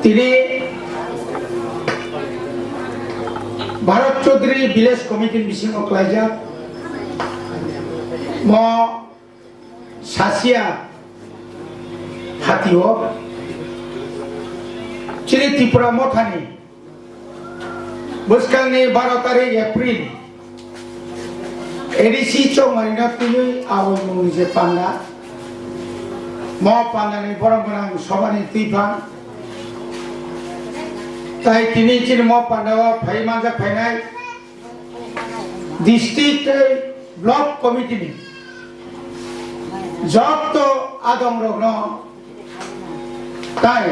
তিনি Bharat Chaudhary village committee बिसिङाव खालायजाक म सासिया हातिओ चिरि त्रिपुरा मथानि बोसकांनि 12 तारिख एप्रिल एडिसि चौमारिना तिनि आवै मुंनि जे पान्डा म पान्डानि बरंगोनां सभानि तुइफां ताई तिनि चिनि म पान्डावा फाइमानजा फाइनाय डिस्ट्रिक्ट ब्लक कमिटिनि जत आदम रग्न ताई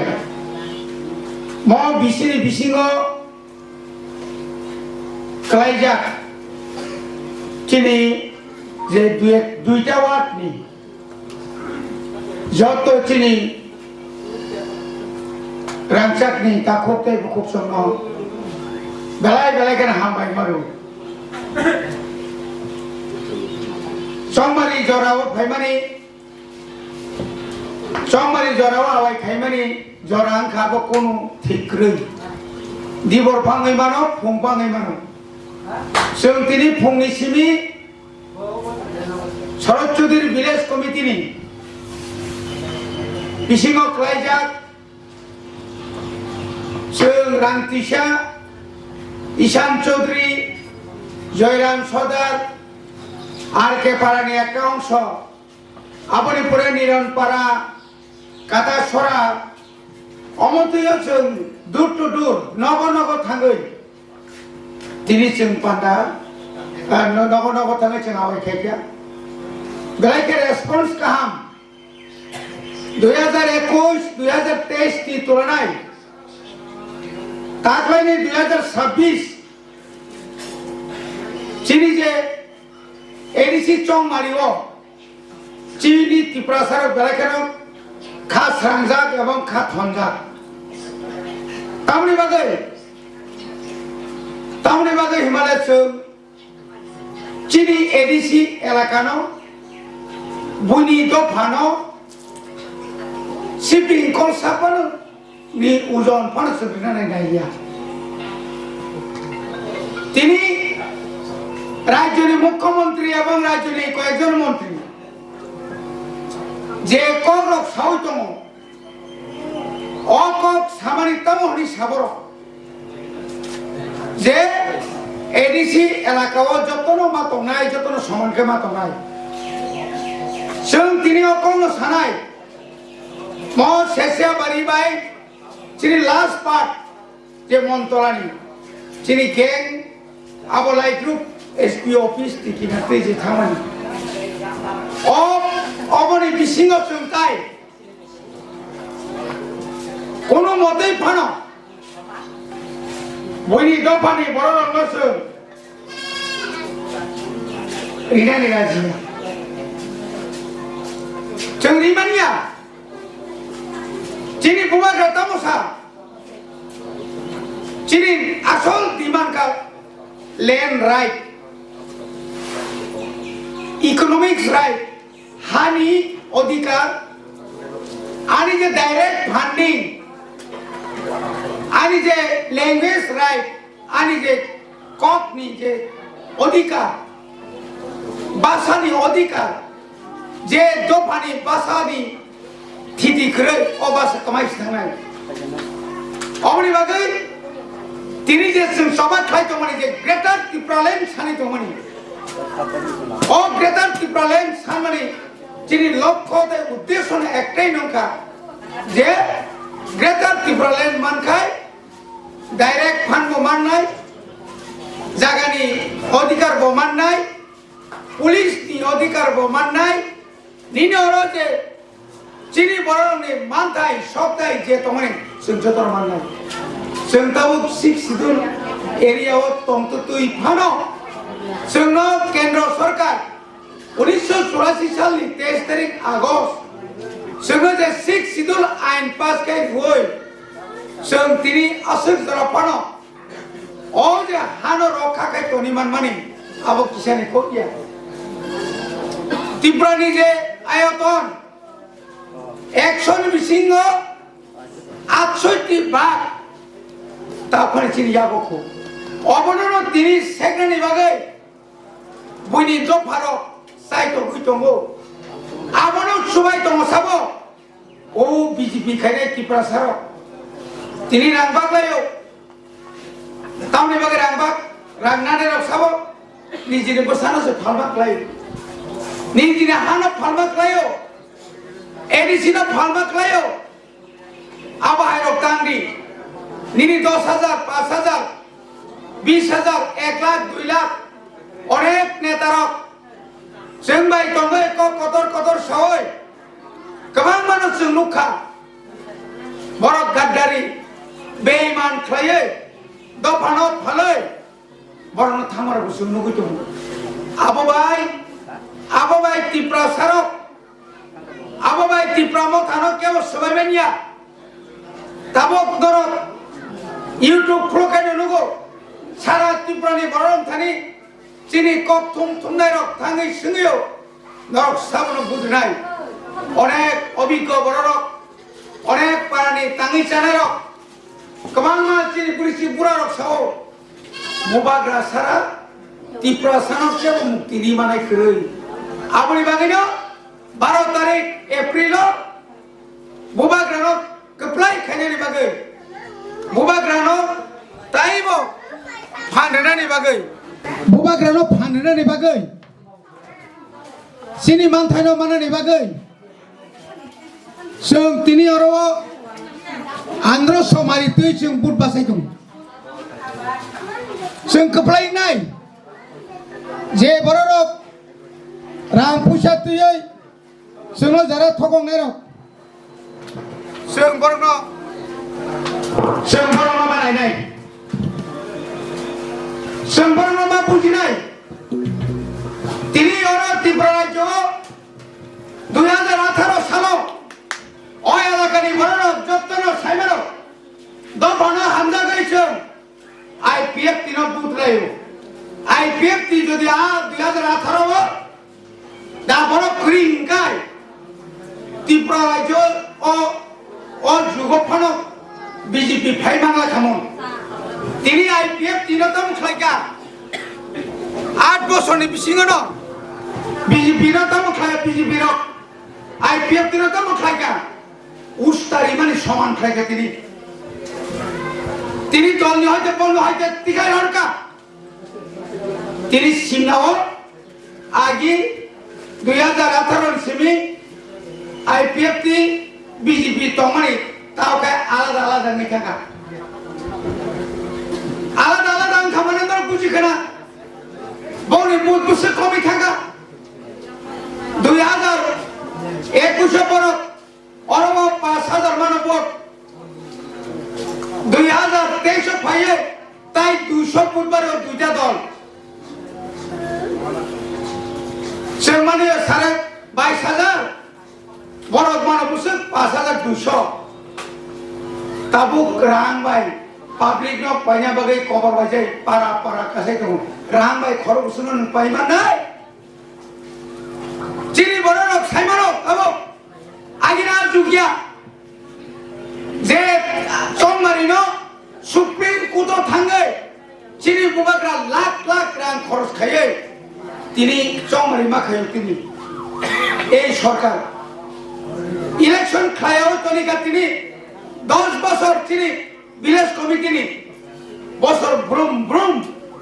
म बिसिनि बिसिङाव खालायजाक चिनि जे दुइटा वार्डनि जत चिनि रांचाकनि ताखोते बुकुबसंनो बेलाय बेलायखौनो हामबाय मारु चौमारि जराव फाइमानि चौमारि जराव आवाय खाइमानि जरां खाबो कोनो थिक्रै दिबर फाङै मानो फुं फाङै मानो जों तिनि फुंनि सिमि शरद चौधरी विलेज कमिटिनि बिसिङाव खालायजाक जों रांतिसा ईशान चौधरी जयराम सदार आर के पारानि एक अंश आबनिपुरे निरनपारा काटासरा अमतैया जों दूर टू दूर नग नग थाङै दिनै जों पान्डा नग नग थाङै जों आवाय खायखा बेलायखे रेसपन्स गाहाम 2021-2023 नि तुलनाय ताकलायनि 2026 चिनि जे एडिसि चौमारिओ चिनि त्रिपुरासार बेलायखेनो खा स्रांजाक एवं खा थनजाक तामनि बागै हिमालय जों चिनि एडिसि एलाकानो बुनि दफानो शिपिं कलसापानो नि उजन फानो सोलिनानै नाया तिनि राज्यनि मुख्यमंत्री एवं राज्यनि कयेकजन मंत्री जे कक सावै दङ अकक सामानि तमहनि साबर जे एडिसि एलाकाव जतनो मातंनाय जतनो समानके मातंनाय जों तिनि अकल सानाय म सेसिया बारि बाय चिनि लास्ट पार्ट जे मंतलानि चिनि गें आबलाय ग्रुप एसपी ऑफिस तिकिना तेजे थांमानि अबनि बिसिङाव जों ताय कोनो मतै फानो बयनि दफानि बररंगसो रिनानि राजिया जों रिमानिया चिनि बुवा गतामसा चिनि आसल डिमांड का लैंड राइट इकोनॉमिक्स राइट हानि अधिकार आनी जे डायरेक्ट फंडिंग आनी जे लैंग्वेज राइट आनी जे कॉकनी जे अधिकार भाषानि अधिकार जे दफानि भाषानि थिति खरै अबास कमाइस थांनाय अबनि बागै तिनि जे जों सभा खायतमानि जे ग्रेटर त्रिपुरालैंड सानि दंमानि अ ग्रेटर त्रिपुरालैंड सानमानि चिनि लक्ष्य ते उद्देश्य एकटाइ नंखा जे ग्रेटर त्रिपुरालैंड मानखाय डाइरेक्ट फंड बो माननाय जागानि अधिकार बो माननाय पुलिस नि अधिकार बो माननाय निनि अरो जे चिनि बरंनि मानथाय सबथाय जे तमानि जों जतर माननाय जों ताबो 6 शिड्यूल एरियाव तंतु तुइ फानो जोंनो केंद्र सरकार 1984 सालनि 23 तारिख आगस्ट जोंनो जे 6 शिड्यूल आइन पास खाय हुई जों तिनि असर जरा फानो ओ जे हानो रखा खाय तनि मानमानि आबो किसानि कोकिया त्रिपुरानि जे आयतन 100 बिसिङाव 68 ti bak tapan sini yaboku obonono tini segrani bagai buni do pharo sai to guitongo abono subai tongo sabo o BJP khaine Tripura saro tini rangbak layo tamni bagai rangbak rangnane rok sabo nijini bosano se phalbak layo nijini hano phalbak layo edisino phalbak layo আবাই রক্তাঙ্গি নিনি 10,000 5,000 20,000 1 লাখ 2 লাখ অনেক নেতারক जोंबाय दङो Qatar Qatar सय गोबां मानुस जों नुखा बरक गाद्दारि बेइमान खालायो दफानो फालै बरनो थामार बुसुं नुगुदों आबोबाय Tripura सारक आबोबाय Tripura मथानो केव सबायबानिया tabok dorok YouTube khulokane nugo sara Tripura ni borong thani chini kok thum nai rok thangai singyo norok sabono budnai onek obiggo borok onek parani tangi chanai rok kemana chini polisi pura rok sao mubagra sara Tripura sanok se mukti di manai kerei aboni bagino 12 tarik April mubagra rok keplai khainani bagai mubagrano taibo phanrani bagai mubagrano phanrani bagai sini manthaino manani bagai जों tini oro andro somari tui जों bud basai dong जों keplai nai je bororok rang puisa tuyai जोंनो jara thokong nai rok जों बरनो बानायनाय जों बरनो मा बुजिनाय তিনি অর Tripura রাজ্য 2018 সাল ওই এলাকানি বরনো যত্ন সাইমের দফানো হামজা গাইছে আইপিএফ তিন বুতলাইও আইপিএফ তি যদি 2018 দা বড় ক্রিংকাই Tripura রাজ্য ও যুগফানো BJP ফাইমাংলা খামন তিনি আইপিএফ তিনতম খাইকা 8 বছরনি বিসিংনো BJP নতম খাই BJP র আইপিএফ তিনতম খাইকা উস্তারি মানে সমান খাইকা তিনি দলনি হইতে বন্ধ হইতে তিগাই হরকা তিনি সিমনাও আগে 2018 সিমি আইপিএফ তি BJP tomani tau kayak alada nih kakak alada kamane dor buji kana boni mut buse komi kakak 2021 porot oromo 5,000 mano vot 2023 paye tai 200 putbare duita dol semani sare 22,000 borok mana busuk 5,200 tabuk rang bai public no panya bagai cover bajai para kasai tu rang bai khoro busunun paiman nai chini borok saimano abo agina jugia je chongmarino supreme court thangai chini bubagra lakh rang khoros khaye tini chongmari ma khaye tini ei sarkar election খায়ও তলিকা তিনি 10 বছর তিনি village committee নি বছর ব্রুম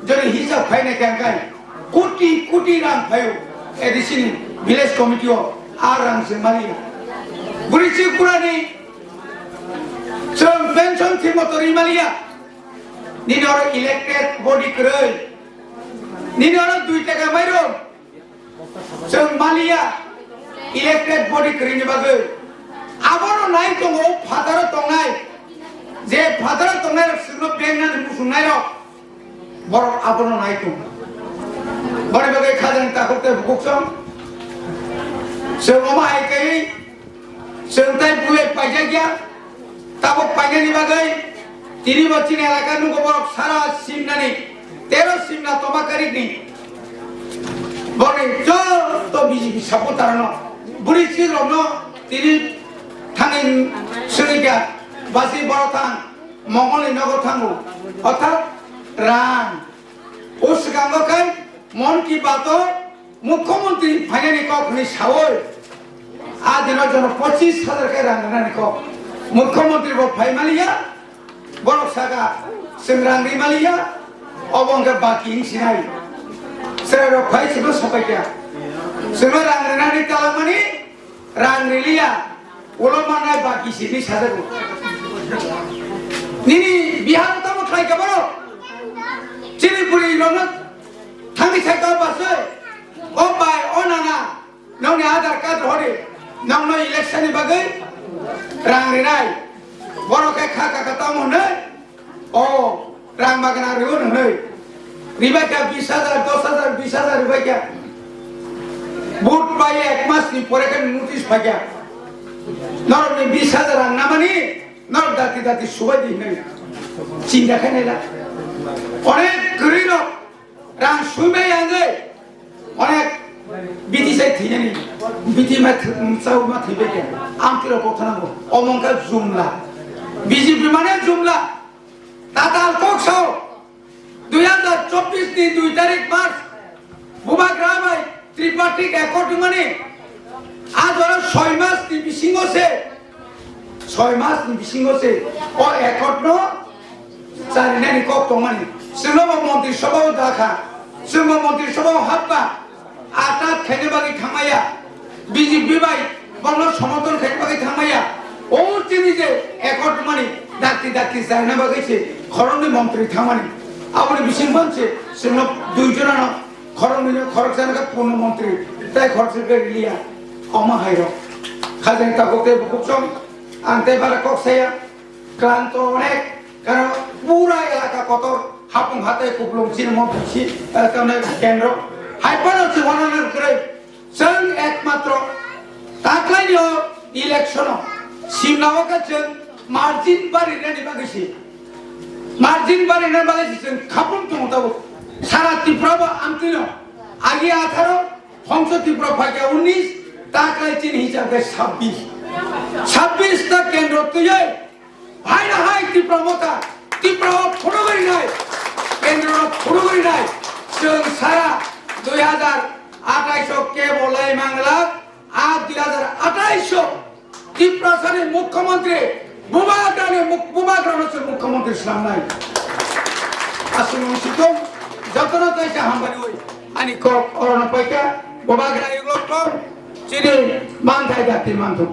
যদি হিসাব খাইনে কাঙ্কাই কোটি রাং খায়ও এদিসিনি ভিলেজ কমিটিও আর রাং সে মালি বুড়িচি পুরানি जों पेंशन थिमतरि मालिया निनर इलेक्टेड बॉडी करय निनर 2 टाका माइरो जों मालिया इलेक्टेड बॉडी करिनि बागै आबोनो नाय दङ फादार दंनाय जे फादार दंनाय सुनो बेंनानै मुसुंनाय र बर आबोनो नाय दङ बरे बागै खाजों ताखौते बुकसं जों माहायकै जों ताय बुए पाइजा गया ताबो पाइजानि बागै तिनि बचिनि एलाका नुगो बर सारा सिमनानि 13 सिमना तमाकारिनि बरे जो तो बीजेपी सपोर्टार न बुढ़ी चीज रनो तिनी थाने सुनिका বাসি বড় থাং মঙ্গলি নগর থাঙ্গু অর্থাৎ রাং ও সিগাঙ্গকাই মন কি বাত মুখ্যমন্ত্রী ফাইনালি কখনই সাওয় আদিনের জন্য 25,000 কে রাঙ্গানি কক মুখ্যমন্ত্রী ফাইমালিয়া বড় সাগা সিংরাঙ্গি মালিয়া অবঙ্গে বাকি সিনাই সেরা ফাই ছিল সবাইকে সেরা রাঙ্গানি তালামানি রাঙ্গিলিয়া ওলো মানায় বাকি সিনি সাজাগো নিনি বিহার তাম খাই কে বড় চিনিপুরি রনক থামি থাকা বাসে ও বাই ও নানা নংনি আধার কার্ড হরে নংনো ইলেকশন বাগে রাঙ্গিনাই বড় কে খাকা কাতাম হনে ও রাং বাগনা রিও হনে রিবাকা 20,000 10,000 20,000 রিবাকা বুট পাই এক মাস নি পরে কে নোটিশ পাইয়া নরমনি 20,000 রাং নামানি নর দাতি দাতি সুবাই দি নাই চিন্তা খাই না অনেক গরিব রাং সুবাই আগে অনেক বিধি সাই থিজানি বিধি মা চাউ মা থিবে কে আমতির কথা নাগো অমঙ্কা জুমলা বিজেপি মানে জুমলা তাতাল কোকসাও 2024 নি 2 তারিখ মার্চ বুবা গ্রামাই ত্রিপাঠিক একট মানে আজ ওরা 6 মাস নি বিসিংছে 6 মাস নি বিসিংছে ও একট ন চারিনানি কক তো মানে সিংহ মন্ত্রী সভাও দেখা সিংহ মন্ত্রী সভাও হাতপা আটাত খেনে বাকি থামাইয়া বিজেপি বাই বংল সমর্থন খেনে বাকি থামাইয়া ও চিনি যে একট মানে ডাক্তি ডাক্তি চাইনা বাগিছে খরণী মন্ত্রী থামানি আপনি বিসিং বানছে সিংহ 2 জন খরণী খরচ জায়গা পূর্ণ মন্ত্রী তাই খরচ করে লিয়া অমা হাইর খাজেন তাকতে বুকসম আনতে পারে কক্সাইয়া ক্লান্ত অনেক কারণ পুরা এলাকা কত হাপুং হাতে কুপলং চিনম বুঝি কারণে কেন্দ্র হাইপার হচ্ছে ওয়ানার করে जों একমাত্র তাকলাইও ইলেকশন সিমলাও কাছে মার্জিন বাড়িনানি বাগিছে মার্জিন বাড়িনা বাগিছে जों খাপুন তো মতাবো সারা ত্রিপুরা আমতিন আগে 18 সংসদ ত্রিপুরা ভাগে 19 তাকলাই চিন হিসাবে 26 টা কেন্দ্র তুই ভাই না হাই ত্রিপুরা মতা ত্রিপুরা ফুড়গরি নাই কেন্দ্র ফুড়গরি নাই जों সারা 2028 কে বলাই বাংলা আর 2028 ত্রিপুরা সালের মুখ্যমন্ত্রী বুবাগ্রামের মুখ্যমন্ত্রী ইসলাম নাই আসলে সিতম যতন তাইছে হামবানি ওই আনি কক অরণ পাইকা বুবাগ্রা এগুলো তো চিনি মান থাই জাতি মানতো